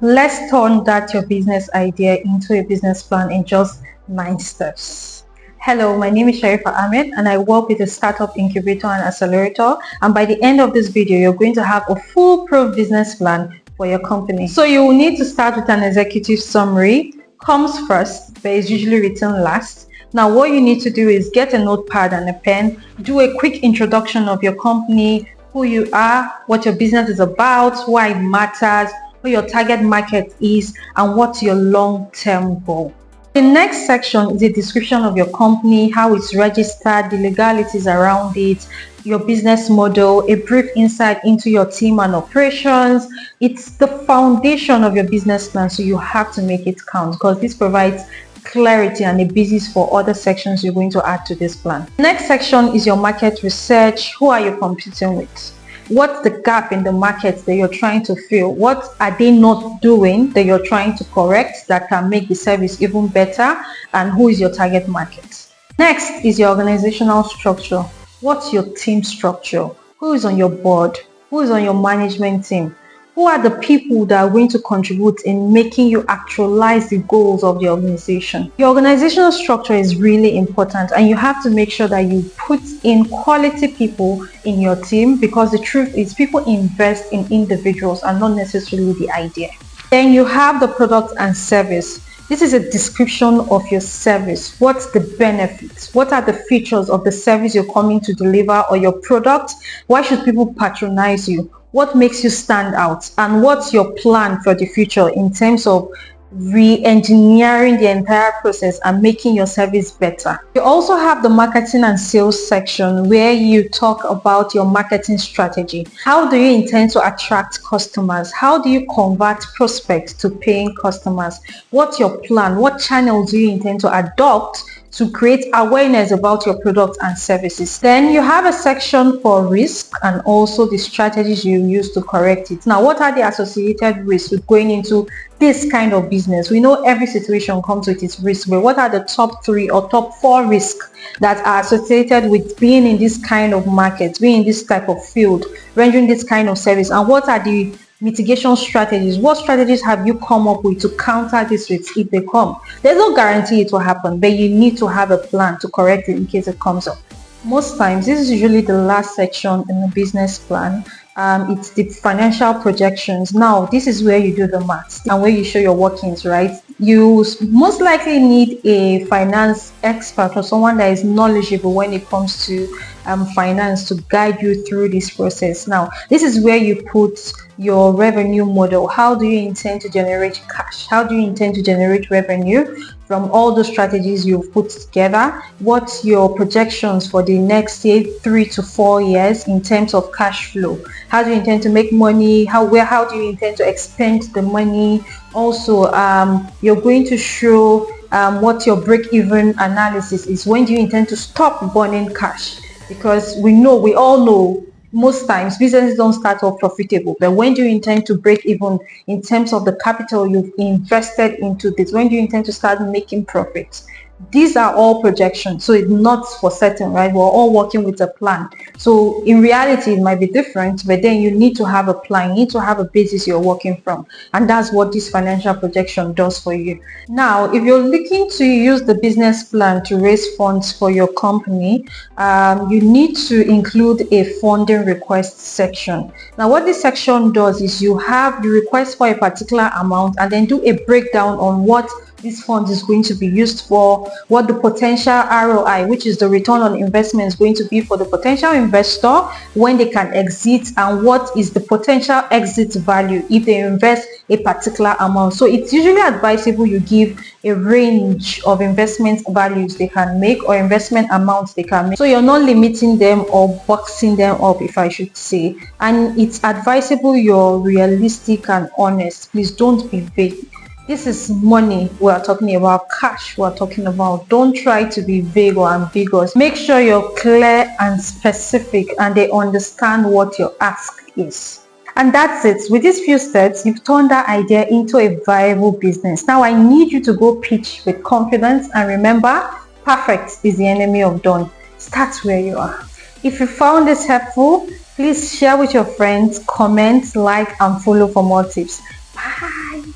let's turn that your business idea into a business plan in just 9 steps. Hello, my name is Sharifa Ahmed and I work with a startup incubator and accelerator, and by the end of this video you're going to have a foolproof business plan for your company. So you will need to start with an executive summary. Comes first but is usually written last. Now what you need to do is get a notepad and a pen, do a quick introduction of your company, who you are, what your business is about, why it matters, who your target market is, and what's your long-term goal. The next section is a description of your company, how it's registered, the legalities around it, your business model, a brief insight into your team and operations. It's the foundation of your business plan, so you have to make it count because this provides clarity and a basis for other sections you're going to add to this plan. The next section is your market research. Who are you competing with? What's the gap in the market that you're trying to fill? What are they not doing that you're trying to correct that can make the service even better? And who is your target market? Next is your organizational structure. What's your team structure? Who is on your board? Who is on your management team? Who are the people that are going to contribute in making you actualize the goals of the organization? Your organizational structure is really important, and you have to make sure that you put in quality people in your team, because the truth is people invest in individuals and not necessarily the idea. Then you have the product and service. This is a description of your service. What's the benefits? What are the features of the service you're coming to deliver or your product? Why should people patronize you? What makes you stand out? And what's your plan for the future in terms of re-engineering the entire process and making your service better? You also have the marketing and sales section where you talk about your marketing strategy. How do you intend to attract customers? How do you convert prospects to paying customers? What's your plan? What channels do you intend to adopt to create awareness about your products and services? Then you have a section for risk and also the strategies you use to correct it. Now, what are the associated risks with going into this kind of business? We know every situation comes with its risk, but what are the top 3 or top 4 risks that are associated with being in this kind of market, being in this type of field, rendering this kind of service? And what are the mitigation strategies? What strategies have you come up with to counter these risks if they come? There's no guarantee it will happen, but you need to have a plan to correct it in case it comes up. Most times, this is usually the last section in the business plan. It's the financial projections. Now, this is where you do the maths and where you show your workings, right? You most likely need a finance expert or someone that is knowledgeable when it comes to finance to guide you through this process. Now, this is where you put your revenue model. How do you intend to generate cash? How do you intend to generate revenue from all the strategies you've put together? What's your projections for the next 3 to 4 years in terms of cash flow? How do you intend to make money? How do you intend to expend the money? Also, you're going to show what your break-even analysis is. When do you intend to stop burning cash? Because we all know most times businesses don't start off profitable, but when do you intend to break even in terms of the capital you've invested into this? When do you intend to start making profits? These are all projections, so it's not for certain, right? We're all working with a plan. So in reality, it might be different, but then you need to have a plan. You need to have a basis you're working from, and that's what this financial projection does for you. Now, if you're looking to use the business plan to raise funds for your company, you need to include a funding request section. Now, what this section does is you have the request for a particular amount and then do a breakdown on what this fund is going to be used for, what the potential ROI, which is the return on investment, is going to be for the potential investor when they can exit, and what is the potential exit value if they invest a particular amount. So it's usually advisable you give a range of investment values they can make or investment amounts they can make, so you're not limiting them or boxing them up, if I should say. And it's advisable you're realistic and honest. Please don't be vague. This is money we are talking about, cash we are talking about. Don't try to be vague or ambiguous. Make sure you're clear and specific and they understand what your ask is. And that's it. With these few steps, you've turned that idea into a viable business. Now I need you to go pitch with confidence, and remember, perfect is the enemy of done. Start where you are. If you found this helpful, please share with your friends, comment, like, and follow for more tips. Bye.